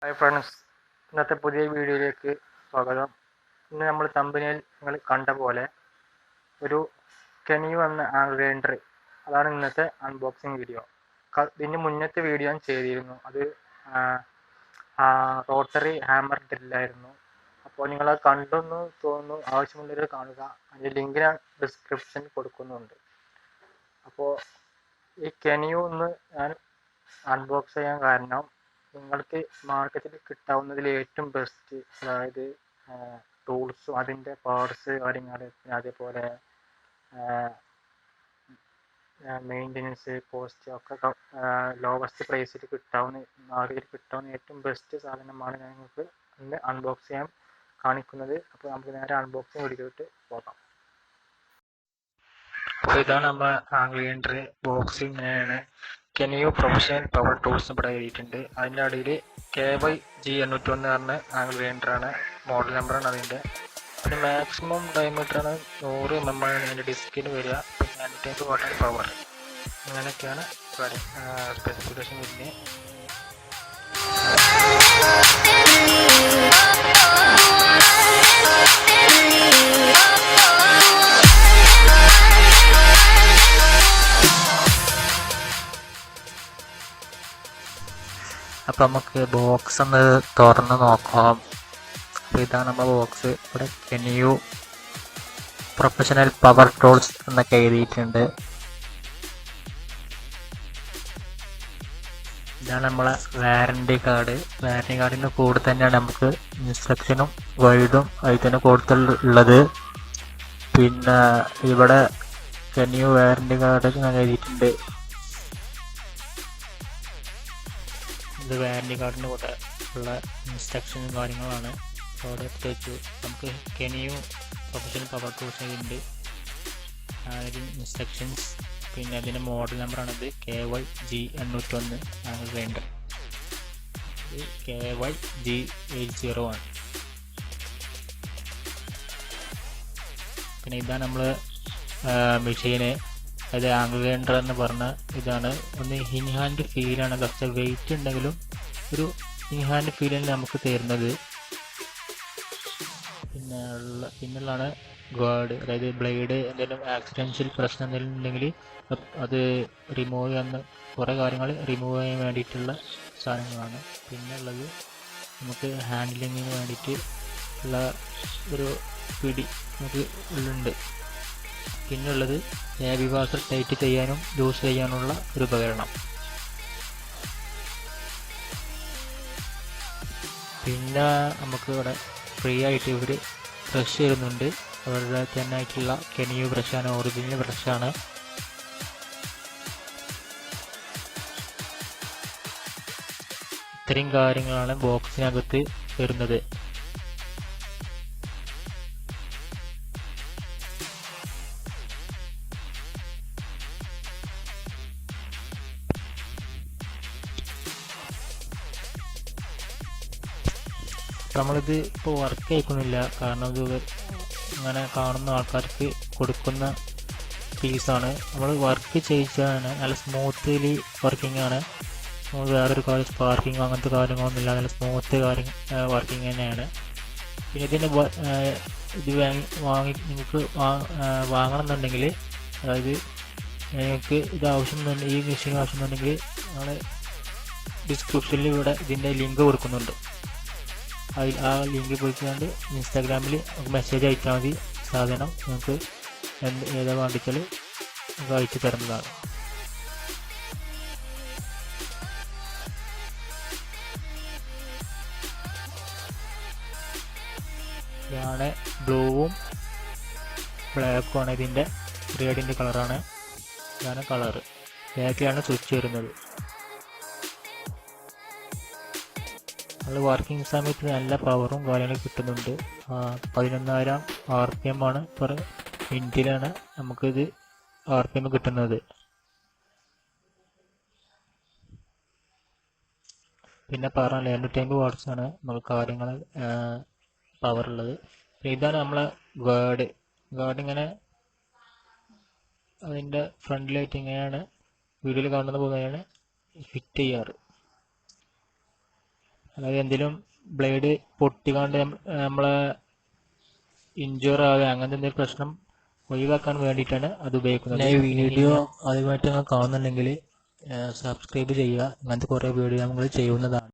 Hi friends, ഇന്നത്തെ പുതിയ വീഡിയോയിലേക്ക് സ്വാഗതം. ഇന്ന് നമ്മൾ തമ്പനിയിൽ നിങ്ങൾ കണ്ട പോലെ ഒരു കെനിയു എന്ന ഗ്രൈൻഡർ, അതാണ് ഇന്നത്തെ അൺബോക്സിങ് വീഡിയോ. ഇതിന് മുന്നത്തെ വീഡിയോ ഞാൻ ചെയ്തിരുന്നു, അത് റോട്ടറി ഹാമർ ഡ്രില്ലായിരുന്നു. അപ്പോൾ നിങ്ങളത് കണ്ടെന്ന് തോന്നുന്നു. ആവശ്യമുള്ളവർ കാണുക, അതിൻ്റെ ലിങ്ക് ഞാൻ ഡിസ്ക്രിപ്ഷനിൽ കൊടുക്കുന്നുണ്ട്. അപ്പോൾ ഈ കെനിയു ഒന്ന് ഞാൻ അൺബോക്സ് ചെയ്യാൻ കാരണം, നിങ്ങൾക്ക് മാർക്കറ്റിൽ കിട്ടാവുന്നതിൽ ഏറ്റവും ബെസ്റ്റ്, അതായത് ടൂൾസും അതിൻ്റെ പാർട്സ് കാര്യങ്ങൾ, അതേപോലെ മെയിൻ്റനൻസ് കോസ്റ്റ് ഒക്കെ ലോവസ്റ്റ് പ്രൈസിൽ മാർക്കറ്റിൽ കിട്ടാവുന്ന ഏറ്റവും ബെസ്റ്റ് സാധനമാണ് ഞാൻ നിങ്ങൾക്ക് ഇന്ന് അൺബോക്സ് ചെയ്യാൻ കാണിക്കുന്നത്. അപ്പോൾ നമുക്ക് നേരെ അൺബോക്സിങ് വീഡിയോയിട്ട് പോകാം. അപ്പോൾ ഇതാണ് നമ്മൾ ഗ്രൈൻഡർ ബോക്സിങ്ങാണ്. കെനിയു പ്രൊഫഷണൽ പവർ ടൂൾസ് ഇവിടെ എഴുതിയിട്ടുണ്ട്. അതിൻ്റെ അടിയിൽ KYG801 പറഞ്ഞ ഗ്രൈൻഡറാണ്, മോഡൽ നമ്പറാണ് അതിൻ്റെ. പിന്നെ മാക്സിമം ഡയമീറ്ററാണ് 100 mm ആണ് അതിൻ്റെ ഡിസ്കിന് വരിക. പിന്നെ 500 വാട്ട് പവർ, അങ്ങനെയൊക്കെയാണ് സ്പെസിഫിക്കേഷൻ വരുന്നത്. അപ്പോൾ നമുക്ക് ബോക്സ് ഒന്ന് തുറന്ന് നോക്കാം. അപ്പോൾ ഇതാണ് നമ്മുടെ ബോക്സ്. ഇവിടെ കെനിയു പ്രൊഫഷണൽ പവർ ടൂൾസ് എന്നൊക്കെ എഴുതിയിട്ടുണ്ട്. ഇതാണ് നമ്മളെ വാറണ്ടി കാർഡ്. വാറണ്ടി കാർഡിൻ്റെ കൂടെ തന്നെയാണ് നമുക്ക് ഇൻസ്ട്രക്ഷനും ഗൈഡും അതിൽ തന്നെ കൊടുത്തുള്ളത്. പിന്നെ ഇവിടെ കെനിയു വാറണ്ടി കാർഡ് എഴുതിയിട്ടുണ്ട്. ഇത് വാറണ്ടി കാർഡിൻ്റെ കൂടെ ഉള്ള ഇൻസ്ട്രക്ഷനും കാര്യങ്ങളാണ്. അവിടെ പ്രത്യേകിച്ച് നമുക്ക് കെനിയു പ്രൊഫഷണൽ പവർ ടൂൾസ് ഉണ്ട്, അതിന് ഇൻസ്ട്രക്ഷൻസ്, പിന്നെ അതിൻ്റെ മോഡൽ നമ്പറാണിത് KYG801 ഗ്രൈൻഡർ. ഇത് KYG801. പിന്നെ ഇതാണ് നമ്മൾ മെഷീന്. അത് ആംഗിൾ ഗ്രൈൻഡർ എന്ന് പറഞ്ഞ ഇതാണ്. ഒന്ന് ഇൻ ഹാൻഡ് ഫീലാണ്, കുറച്ച് വെയിറ്റ് ഉണ്ടെങ്കിലും ഒരു ഇൻ ഹാൻഡ് ഫീലാണ് നമുക്ക് തരുന്നത്. പിന്നുള്ളതാണ് ഗാർഡ്, അതായത് ബ്ലേഡ് എന്തെങ്കിലും ആക്സിഡൻഷ്യൽ പ്രശ്നം എന്തെങ്കിലും ഉണ്ടെങ്കിൽ അത് റിമൂവ് ചെയ്യുന്ന കുറേ കാര്യങ്ങൾ റിമൂവ് ചെയ്യാൻ വേണ്ടിയിട്ടുള്ള സാധനങ്ങളാണ്. പിന്നെ ഉള്ളത് നമുക്ക് ഹാൻഡിലിങ്ങിന് വേണ്ടിയിട്ട് ഉള്ള ഒരു പിടി നമുക്ക് ഉള്ളുണ്ട്. പിന്നുള്ളത് വിവാസർ ടൈറ്റ് ചെയ്യാനും ലൂസ് ചെയ്യാനുള്ള ഒരു ഉപകരണം. പിന്നെ നമുക്ക് ഇവിടെ ഫ്രീ ആയിട്ട് ഇവർ ബ്രഷ് തരുന്നുണ്ട്. അവരുടെ തന്നെ ആയിട്ടുള്ള കെനിയു ബ്രഷാണ്, ഒറിജിനൽ ബ്രഷാണ്. ഇത്രയും കാര്യങ്ങളാണ് ബോക്സിനകത്ത് വരുന്നത്. നമ്മളിത് ഇപ്പോൾ വർക്ക് ആയിക്കൊന്നുമില്ല, കാരണം ഇത് ഇങ്ങനെ കാണുന്ന ആൾക്കാർക്ക് കൊടുക്കുന്ന പീസാണ്. നമ്മൾ വർക്ക് ചെയ്യിച്ചാണ്, നല്ല സ്മൂത്ത്ലി വർക്കിംഗ് ആണ്. നമ്മൾ വേറൊരു കാര്യം സ്പാർക്കിങ് അങ്ങനത്തെ കാര്യങ്ങളൊന്നുമില്ല, നല്ല സ്മൂത്ത് വർക്കിംഗ് തന്നെയാണ്. പിന്നെ ഇതിൻ്റെ ഇത് നിങ്ങൾക്ക് വാങ്ങണമെന്നുണ്ടെങ്കിൽ, അതായത് നിങ്ങൾക്ക് ഇത് ആവശ്യമെന്നുണ്ടെങ്കിൽ, ഈ മെഷീൻ ആവശ്യമെന്നുണ്ടെങ്കിൽ നമ്മൾ ഡിസ്ക്രിപ്ഷനിൽ ഇവിടെ ഇതിൻ്റെ ലിങ്ക് കൊടുക്കുന്നുണ്ട്. ആ ലിങ്ക് പോയിക്കൊണ്ട് ഇൻസ്റ്റാഗ്രാമിൽ മെസ്സേജ് അയച്ചാൽ മതി. സാധനം നിങ്ങൾക്ക് ഏതാ വേണ്ടിച്ചാൽ നമുക്ക് അയച്ചു തരുന്നതാണ്. ഇതാണ് ബ്ലൂവും ബ്ലാക്കും ആണ് ഇതിൻ്റെ ഗ്രേഡിൻ്റെ കളറാണ്. ഇതാണ് കളറ്. ബാക്കിലാണ് സ്വിച്ച് വരുന്നത്. നമ്മൾ വർക്കിംഗ് സമയത്ത് നല്ല പവറും കാര്യങ്ങളും കിട്ടുന്നുണ്ട്. 11,000 RPM ആണ് പെർ മിനിറ്റിലാണ് നമുക്കിത് RPM കിട്ടുന്നത്. പിന്നെ പറഞ്ഞ 250 വാട്ട്സ് ആണ് നമുക്ക് കാര്യങ്ങൾ പവർ ഉള്ളത്. ഇതാണ് നമ്മളെ ഗാർഡ് ഇങ്ങനെ അതിൻ്റെ ഫ്രണ്ടിലായിട്ട് ഇങ്ങനെയാണ് വീഡിയോയിൽ കാണുന്ന പോലെയാണ് ഫിറ്റ് ചെയ്യാറ്. അതായത് എന്തെങ്കിലും ബ്ലേഡ് പൊട്ടിക്കാണ്ട് നമ്മളെ ഇഞ്ചുർ ആവുക അങ്ങനത്തെ എന്തെങ്കിലും പ്രശ്നം ഒഴിവാക്കാൻ വേണ്ടിയിട്ടാണ് അത് ഉപയോഗിക്കുന്നത്. ഈ വീഡിയോ ആദ്യമായിട്ട് നിങ്ങൾ കാണുന്നുണ്ടെങ്കിൽ സബ്സ്ക്രൈബ് ചെയ്യുക. അങ്ങനത്തെ കുറേ വീഡിയോ നമ്മൾ ചെയ്യുന്നതാണ്.